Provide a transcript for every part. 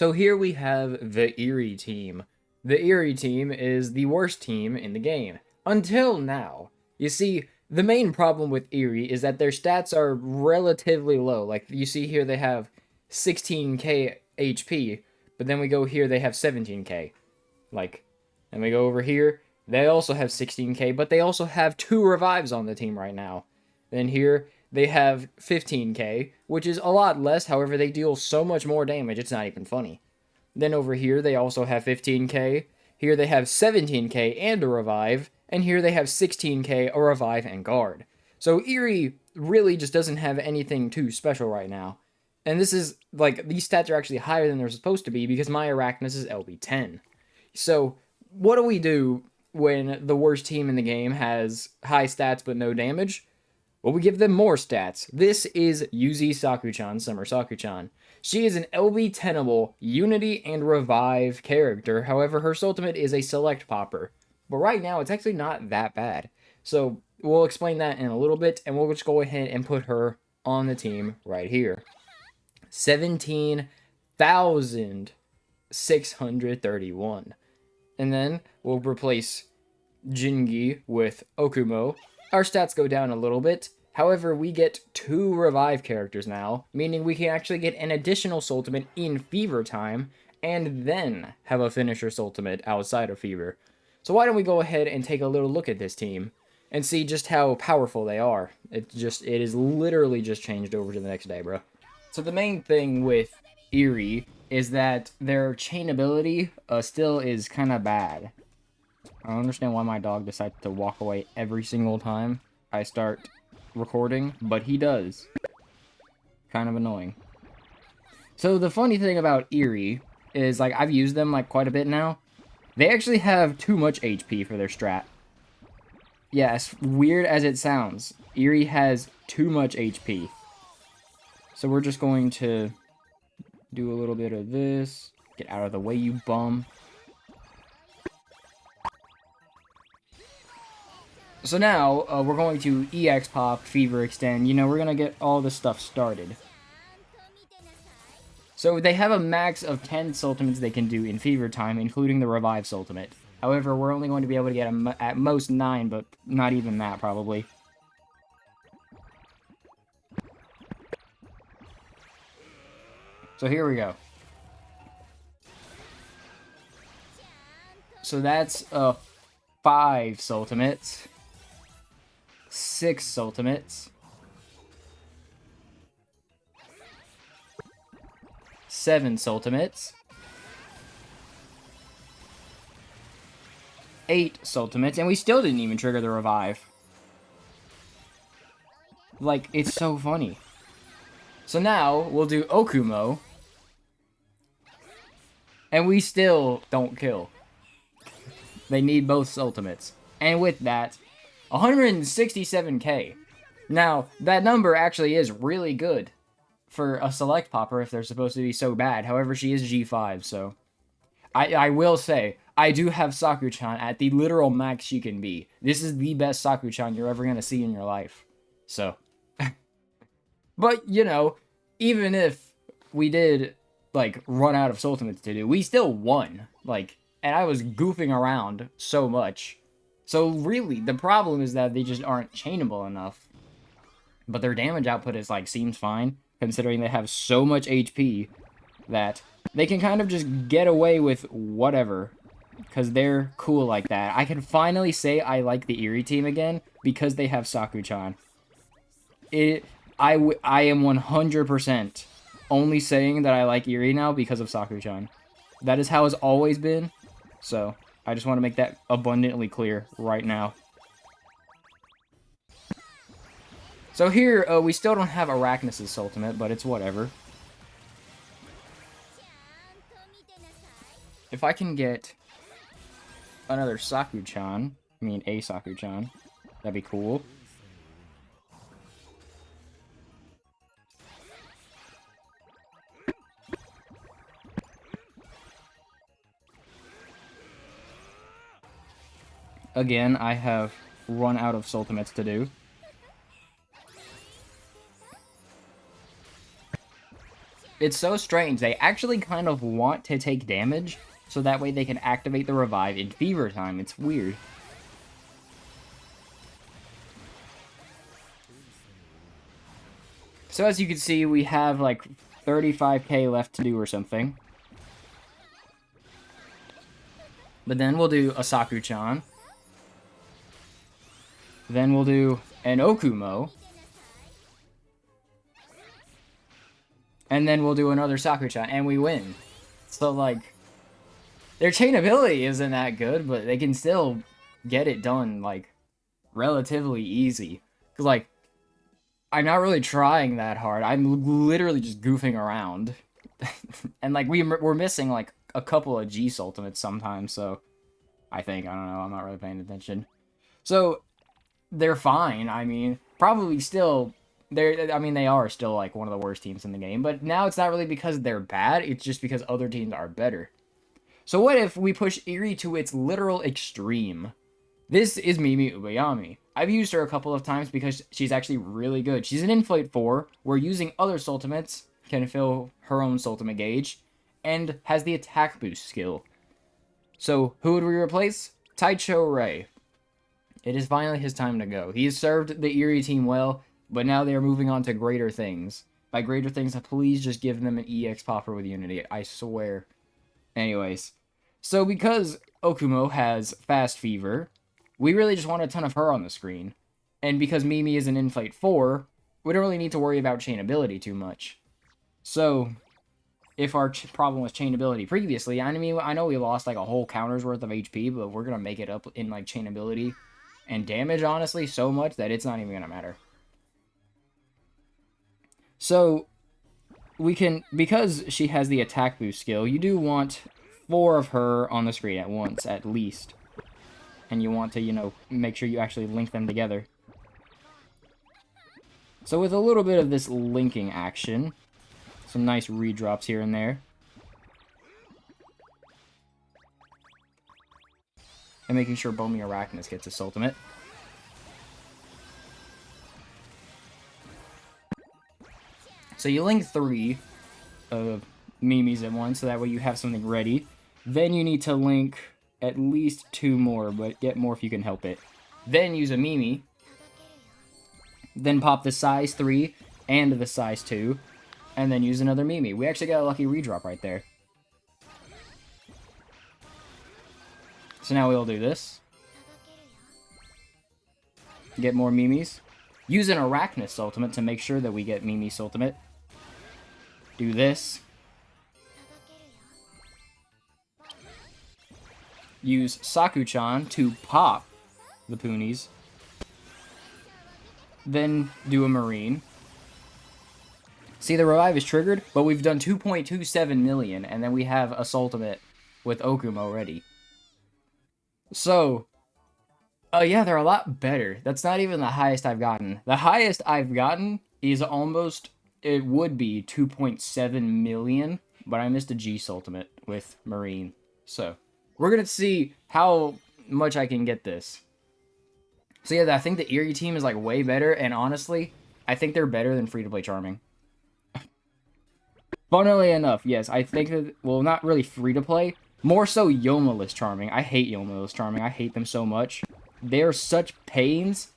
So here we have the Eerie team. The Eerie team is the worst team in the game. Until now. You see, the main problem with Eerie is that their stats are relatively low. Like, you see here they have 16k HP, but then we go here, they have 17k. Like, and we go over here, they also have 16k, but they also have 2 revives on the team right now. Then here, they have 15k, which is a lot less, however, they deal so much more damage, it's not even funny. Then over here, they also have 15k. Here they have 17k and a revive, and here they have 16k, a revive, and guard. So Eerie really just doesn't have anything too special right now. And this is, like, these stats are actually higher than they're supposed to be because my Arachnus is LB10. So, what do we do when the worst team in the game has high stats but no damage? Well, we give them more stats. This is Yuzi Sakuchan, Summer Sakuchan. She is an LB10able Unity and Revive character, however, her Soultimate is a Select Popper. But right now, it's actually not that bad. So, we'll explain that in a little bit, and we'll just go ahead and put her on the team right here. 17,631. And then, we'll replace Jingi with Okumo. Our stats go down a little bit. However, we get 2 revive characters now, meaning we can actually get an additional Soultimate in Fever time, and then have a finisher Soultimate outside of Fever. So why don't we go ahead and take a little look at this team, and see just how powerful they are. It is literally just changed over to the next day, bro. So the main thing with Eerie is that their chain ability still is kind of bad. I don't understand why my dog decides to walk away every single time I start recording, but he does. Kind of annoying. So the funny thing about Eerie is, like, I've used them, like, quite a bit now. They actually have too much HP for their strat. Yeah, as weird as it sounds, Eerie has too much HP. So we're just going to do a little bit of this. Get out of the way, you bum. So now, we're going to EX Pop, Fever Extend. You know, we're going to get all this stuff started. So they have a max of 10 Soultimates they can do in Fever time, including the Revive Soultimate. However, we're only going to be able to get at most 9, but not even that, probably. So here we go. So that's 5 Soultimates. 6 Soultimates. 7 Soultimates. 8 Soultimates, and we still didn't even trigger the revive. Like, it's so funny. So now, we'll do Okumo. And we still don't kill. They need both Soultimates. And with that, 167k. Now, that number actually is really good for a Select Popper if they're supposed to be so bad. However, she is G5, so... I will say, I do have Sakuchan at the literal max she can be. This is the best Sakuchan you're ever going to see in your life. So... But, you know, even if we did, like, run out of Soultimates to do, we still won. Like, and I was goofing around so much. So really, the problem is that they just aren't chainable enough. But their damage output is, like, seems fine, considering they have so much HP that they can kind of just get away with whatever, because they're cool like that. I can finally say I like the Eerie team again, because they have Sakuchan. I am 100% only saying that I like Eerie now because of Sakuchan. That is how it's always been, so I just want to make that abundantly clear right now. So here, we still don't have Arachnus' Ultimate, but it's whatever. If I can get another Sakuchan, I mean a Sakuchan, that'd be cool. Again, I have run out of Soultimates to do. It's so strange. They actually kind of want to take damage, so that way they can activate the revive in fever time. It's weird. So as you can see, we have like 35k left to do or something. But then we'll do a Saku-chan. Then we'll do an Okumo. And then we'll do another Saku-chan, and we win. So, like, their chain ability isn't that good, but they can still get it done, like, relatively easy. Because, like, I'm not really trying that hard. I'm literally just goofing around. And, like, we're missing, like, a couple of G-Soultimates sometimes, so... I think. I don't know. I'm not really paying attention. So, they're fine. I mean, probably still... I mean, they are still, like, one of the worst teams in the game. But now it's not really because they're bad. It's just because other teams are better. So what if we push Eerie to its literal extreme? This is Mimi Ubayami. I've used her a couple of times because she's actually really good. She's an Inflate 4, where using other Soultimates can fill her own Soultimate gauge, and has the attack boost skill. So, who would we replace? Taicho Rei. It is finally his time to go. He has served the Eerie team well, but now they are moving on to greater things. By greater things, please just give them an EX popper with Unity. I swear. Anyways. So because Okumo has Fast Fever, we really just want a ton of her on the screen. And because Mimi is an Inflate 4, we don't really need to worry about chain ability too much. So, if our problem was chain ability previously, I mean, I know we lost like a whole counter's worth of HP, but we're going to make it up in like chain ability and damage, honestly, so much that it's not even going to matter. So, we can, because she has the attack boost skill, you do want 4 of her on the screen at once, at least. And you want to, you know, make sure you actually link them together. So with a little bit of this linking action, some nice redrops here and there. And making sure Bomi Arachnus gets his Soultimate. So you link 3 of Mimis at once, so that way you have something ready. Then you need to link at least 2 more, but get more if you can help it. Then use a Mimi. Then pop the size 3 and the size 2. And then use another Mimi. We actually got a lucky redrop right there. So now we'll do this. Get more Mimis. Use an Arachnus Ultimate to make sure that we get Mimi's Ultimate. Do this. Use Saku-chan to pop the Punis. Then do a Marine. See, the revive is triggered, but we've done 2.27 million, and then we have a Soultimate with Okumo ready. So, yeah, they're a lot better. That's not even the highest I've gotten. The highest I've gotten is almost, it would be 2.7 million, but I missed a G-Soultimate with Marine. So, we're going to see how much I can get this. So yeah, I think the Eerie team is like way better, and honestly, I think they're better than Free-to-Play Charming. Funnily enough, yes, I think that, well, not really Free-to-Play, more so Yomaless Charming. I hate Yomaless Charming, I hate them so much. They're such pains,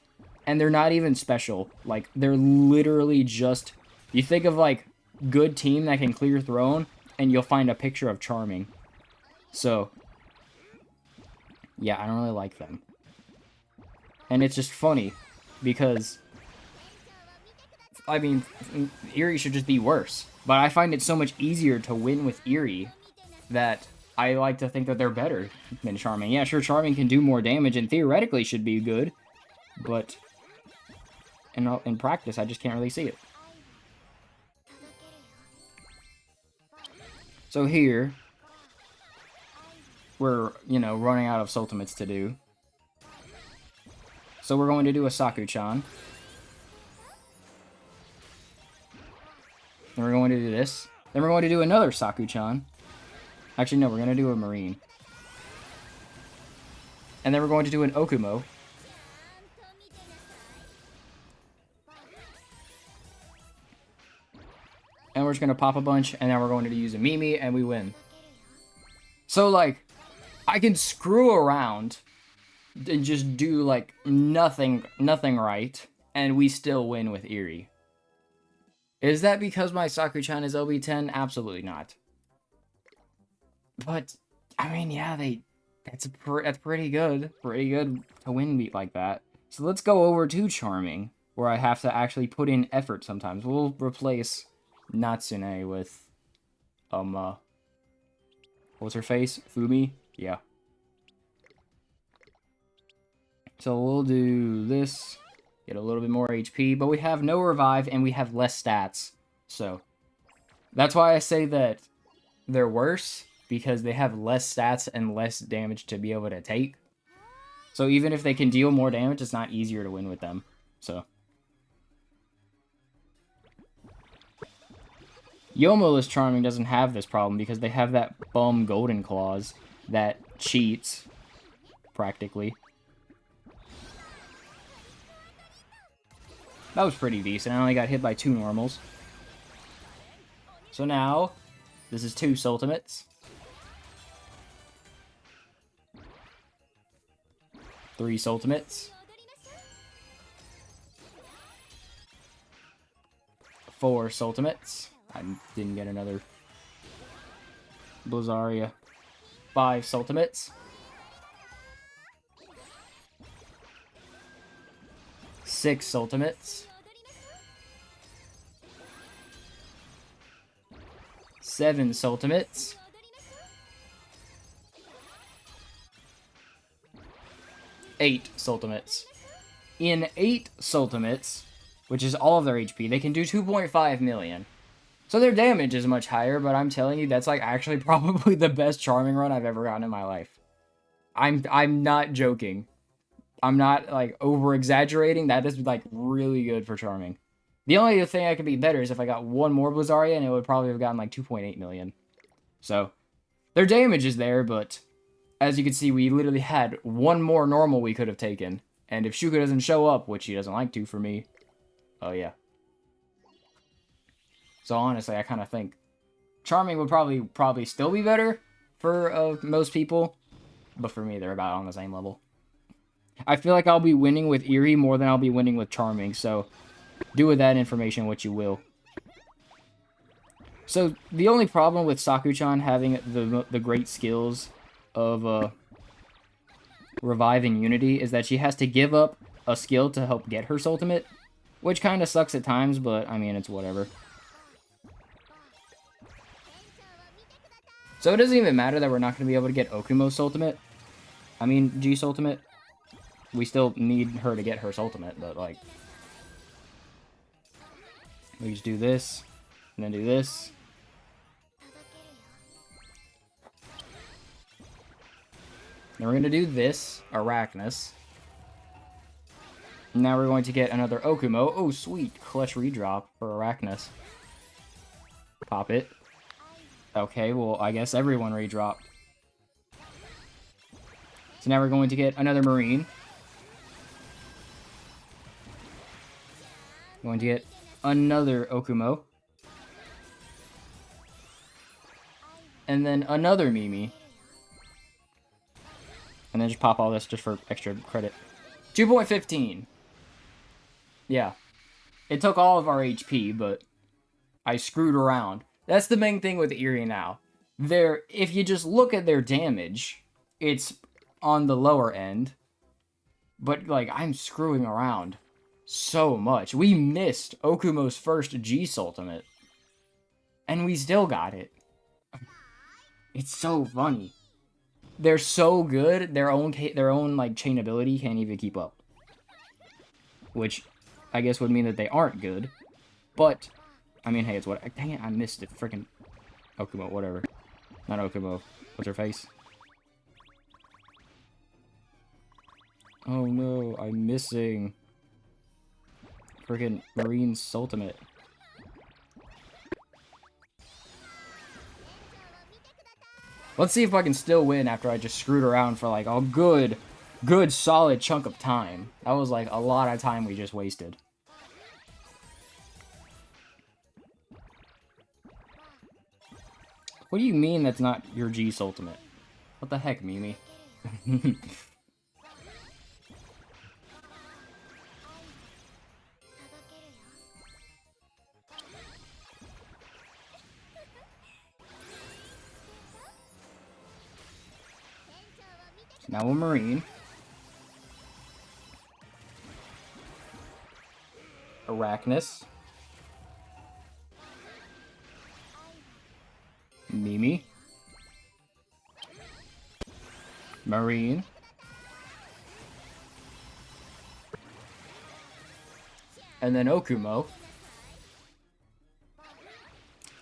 and they're not even special. Like, they're literally just, you think of like, good team that can clear throne, and you'll find a picture of Charming. So, yeah, I don't really like them. And it's just funny, because, I mean, Eerie should just be worse. But I find it so much easier to win with Eerie that I like to think that they're better than Charming. Yeah, sure, Charming can do more damage and theoretically should be good, but in practice, I just can't really see it. So here, we're, you know, running out of Soultimates to do. So we're going to do a Saku-chan. Then we're going to do this. Then we're going to do another Saku-chan. Actually, no, we're going to do a Marine. And then we're going to do an Okumo. And we're we're just going to pop a bunch, and then we're going to use a Mimi, and we win. So, like, I can screw around and just do, like, nothing right, and we still win with Eerie. Is that because my Saku-chan is OB10? Absolutely not. But, I mean, yeah, that's pretty good. Pretty good to win beat like that. So let's go over to Charming, where I have to actually put in effort sometimes. We'll replace Natsune with, what's her face? Fumi? Yeah. So we'll do this, get a little bit more HP, but we have no revive and we have less stats. So that's why I say that they're worse, because they have less stats and less damage to be able to take. So even if they can deal more damage, it's not easier to win with them. So Yomo's Charming doesn't have this problem because they have that bum Golden Claws that cheats, practically. That was pretty decent. I only got hit by 2 normals. So now, this is 2 Soultimates. 3 Soultimates. 4 Soultimates. I didn't get another Blizzaria. 5 Soultimates. 6 Soultimates. 7 Soultimates. 8 Soultimates. In 8 Soultimates, which is all of their HP, they can do 2.5 million. So their damage is much higher, but I'm telling you, that's like actually probably the best Charming run I've ever gotten in my life. I'm not joking. I'm not, like, over-exaggerating. That is, like, really good for Charming. The only thing I could be better is if I got 1 more Blizzaria, and it would probably have gotten, like, 2.8 million. So, their damage is there, but as you can see, we literally had 1 more normal we could have taken. And if Shuka doesn't show up, which he doesn't like to for me, oh yeah. So, honestly, I kind of think Charming would probably still be better for most people, but for me, they're about on the same level. I feel like I'll be winning with Eerie more than I'll be winning with Charming, so do with that information what you will. So, the only problem with Saku-chan having the great skills of Revive and Unity is that she has to give up a skill to help get her Soultimate, which kind of sucks at times, but, I mean, it's whatever. So it doesn't even matter that we're not going to be able to get Okumo's Soultimate. I mean, G Soultimate. We still need her to get her Soultimate, but, like, we just do this, and then do this. Then we're going to do this, Arachnus. Now we're going to get another Okumo. Oh, sweet. Clutch redrop for Arachnus. Pop it. Okay, well, I guess everyone redropped. So now we're going to get another Marine. Going to get another Okumo. And then another Mimi. And then just pop all this just for extra credit. 2.15. Yeah. It took all of our HP, but I screwed around. That's the main thing with Eerie now. If you just look at their damage, it's on the lower end. But, like, I'm screwing around so much. We missed Okumo's first G Soultimate. And we still got it. It's so funny. They're so good, their own like chain ability can't even keep up. Which I guess would mean that they aren't good. But I mean, hey, it's what. Dang it, I missed it. Freaking Okumo, whatever. Not Okumo. What's her face? Oh no, I'm missing freaking Marine's Soultimate. Let's see if I can still win after I just screwed around for like a good solid chunk of time. That was like a lot of time we just wasted. What do you mean that's not your G Soultimate? What the heck, Mimi? Now a Marine. Arachnus. Mimi. Marine. And then Okumo.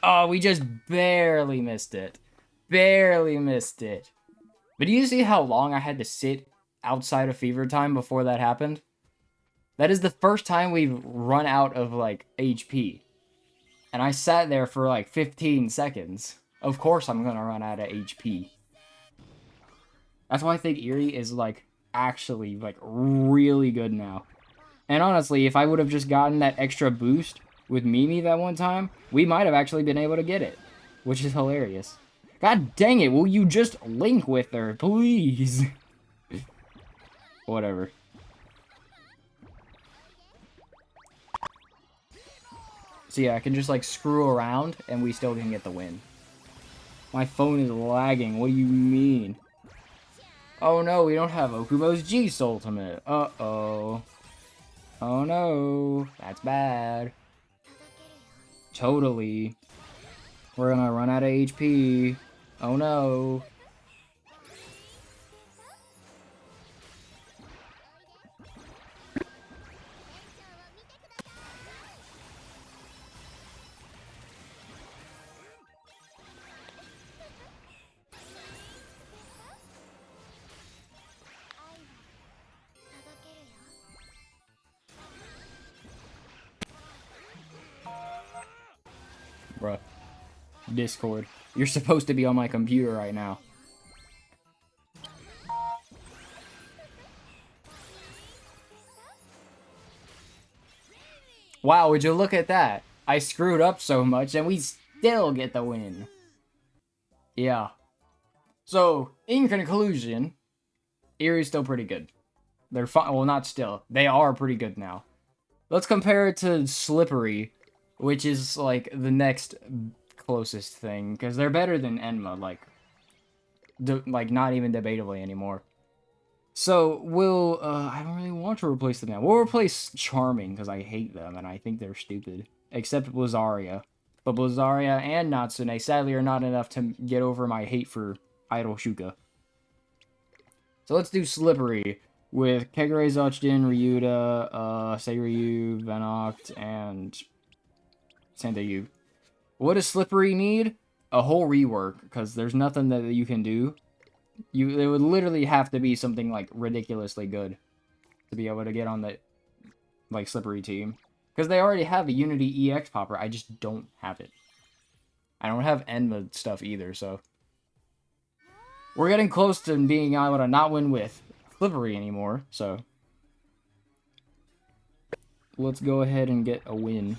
Oh, we just barely missed it. Barely missed it. But do you see how long I had to sit outside of Fever Time before that happened? That is the first time we've run out of, like, HP. And I sat there for, like, 15 seconds. Of course I'm gonna run out of HP. That's why I think Eerie is, like, actually, like, really good now. And honestly, if I would have just gotten that extra boost with Mimi that one time, we might have actually been able to get it. Which is hilarious. God dang it, will you just link with her, please? Whatever. So yeah, I can just like screw around and we still can get the win. My phone is lagging, what do you mean? Oh no, we don't have Okubo's G Soultimate. Uh-oh. Oh no, that's bad. Totally. We're gonna run out of HP. Oh no. Bruh. Discord. You're supposed to be on my computer right now. Wow, would you look at that? I screwed up so much and we still get the win. Yeah. So, in conclusion, Eerie's still pretty good. They're fine. Well, not still. They are pretty good now. Let's compare it to Slippery, which is, like, the next closest thing. Because they're better than Enma, like, not even debatably anymore. So, I don't really want to replace them now. We'll replace Charming, because I hate them, and I think they're stupid. Except Blizzaria. But Blizzaria and Natsune, sadly, are not enough to get over my hate for Idol Shuka. So let's do Slippery, with Kegure Zochdin, Ryuda, Seiryu, Venoct, and Sandayu. What does Slippery need? A whole rework, because there's nothing that you can do. It would literally have to be something, like, ridiculously good to be able to get on the, like, Slippery team. Because they already have a Unity EX popper, I just don't have it. I don't have Enma stuff either, so... We're getting close to being able to not win with Slippery anymore, so... Let's go ahead and get a win.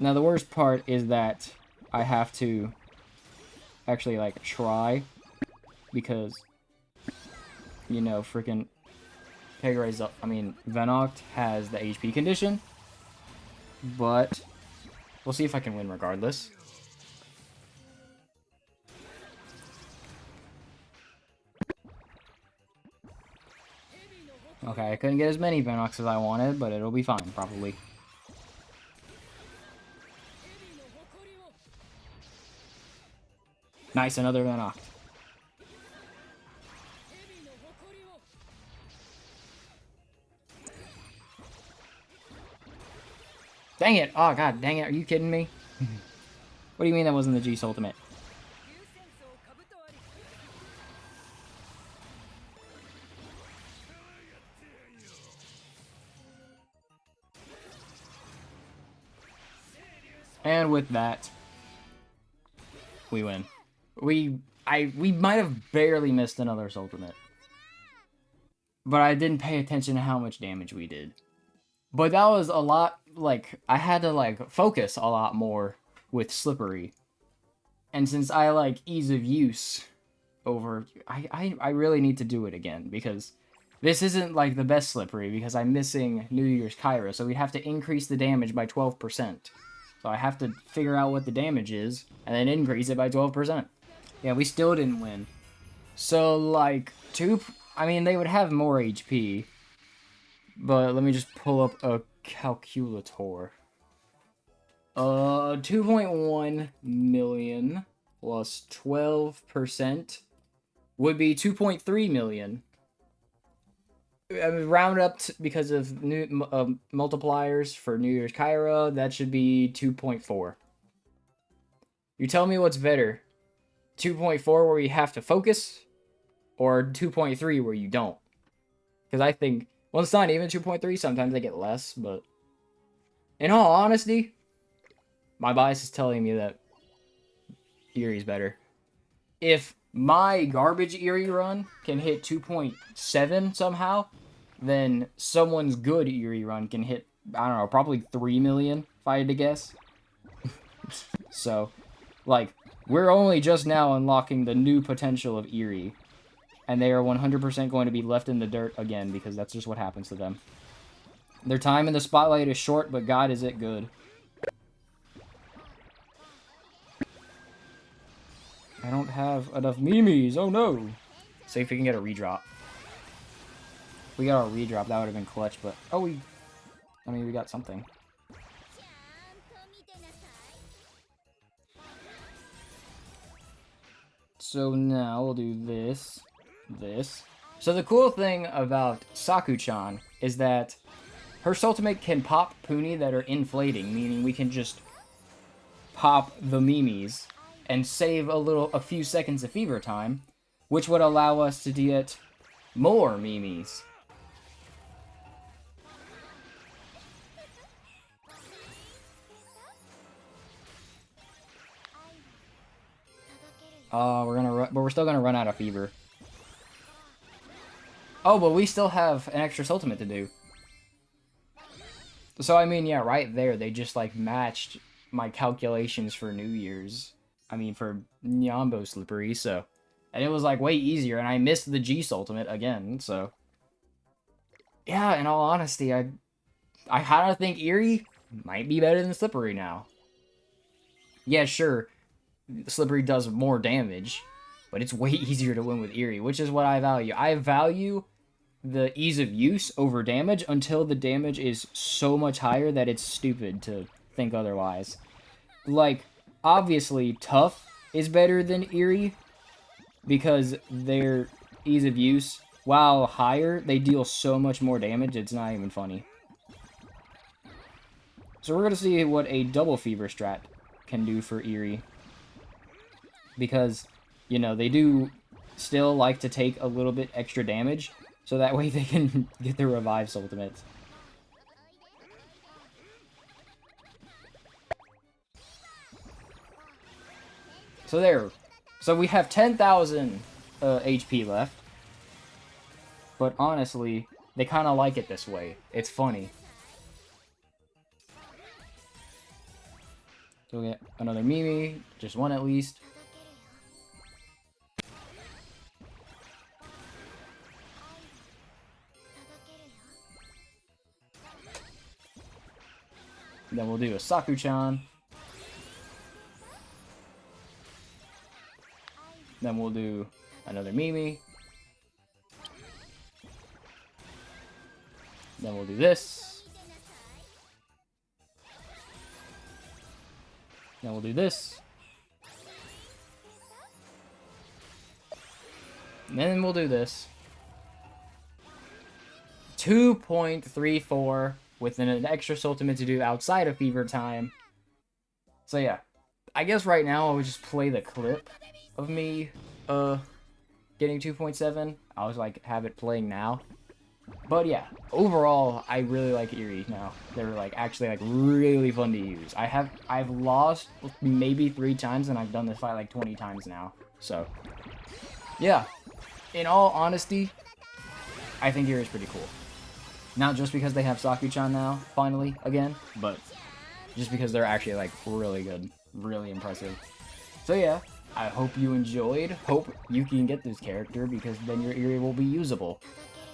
Now, the worst part is that I have to actually, like, try, because, you know, freaking Venoct has the HP condition, but we'll see if I can win regardless. Okay, I couldn't get as many Venocts as I wanted, but it'll be fine, probably. Nice, another Venoct. Dang it! Oh god, dang it, are you kidding me? What do you mean that wasn't the G Soultimate? And with that, we win. We might have barely missed another Soultimate. But I didn't pay attention to how much damage we did. But that was a lot, like, I had to, like, focus a lot more with Slippery. And since I like ease of use over... I really need to do it again, because this isn't like the best Slippery, because I'm missing New Year's Kyra, so we have to increase the damage by 12%. So I have to figure out what the damage is, and then increase it by 12%. Yeah, we still didn't win. So, like, I mean, they would have more HP, but let me just pull up a calculator. 2.1 million plus 12% would be 2.3 million. I mean, round up because of new multipliers for New Year's Kyra, that should be 2.4. You tell me what's better. 2.4 where you have to focus, or 2.3 where you don't. Because I think, well, it's not even 2.3, sometimes they get less, but in all honesty, my bias is telling me that Eerie's better. If my garbage Eerie run can hit 2.7 somehow, then someone's good Eerie run can hit, I don't know, probably 3 million, if I had to guess. So, like, we're only just now unlocking the new potential of Eerie, and they are 100% going to be left in the dirt again, because that's just what happens to them. Their time in the spotlight is short, but God, is it good. I don't have enough memes, oh no! See if we can get a redrop. If we got a redrop, that would have been clutch, but... Oh, I mean, we got something. So now we'll do this. So the cool thing about Saku-chan is that her Soultimate can pop Puni that are inflating, meaning we can just pop the memes and save a few seconds of fever time, which would allow us to get more memes. But we're still gonna run out of fever. Oh, but we still have an extra Soultimate to do. So, I mean, yeah, right there, they just, like, matched my calculations for New Year's. I mean, for Nyambo Slippery, so... And it was, like, way easier, and I missed the G Soultimate again, so... Yeah, in all honesty, I kind of think Eerie might be better than Slippery now. Yeah, sure, Slippery does more damage, but it's way easier to win with Eerie, which is what I value. I value the ease of use over damage until the damage is so much higher that it's stupid to think otherwise. Like, obviously, Tough is better than Eerie because their ease of use, while higher, they deal so much more damage, it's not even funny. So we're going to see what a double fever strat can do for Eerie. Because, you know, they do still like to take a little bit extra damage, so that way they can get their revive Soultimates. So there. So we have 10,000 HP left. But honestly, they kind of like it this way. It's funny. So we get another Mimi, just one at least. Then we'll do a Saku-chan. Then we'll do another Mimi. Then we'll do this. Then we'll do this. And then we'll do this. 2.34 with an extra Soultimate to do outside of fever time. So yeah, I guess right now I would just play the clip of me getting 2.7. I was like, have it playing now. But yeah, overall, I really like Eerie now. They're like actually like really fun to use. I've lost maybe 3 times and I've done this fight like 20 times now. So yeah, in all honesty, I think Eerie's pretty cool. Not just because they have Saku-chan now, finally, again, but just because they're actually, like, really good. Really impressive. So yeah, I hope you enjoyed. Hope you can get this character because then your Eerie will be usable.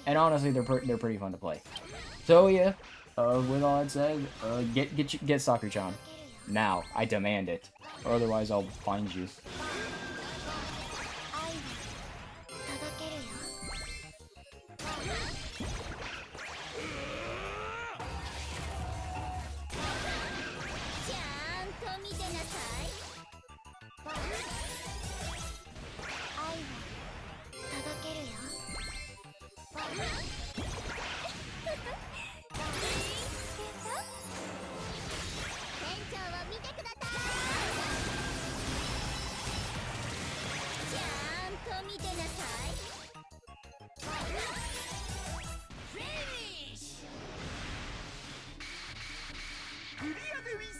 And honestly, they're pretty fun to play. So yeah, with all that said, get Sakura-chan. Now, I demand it. Or otherwise I'll find you. Finish! クリアでウィス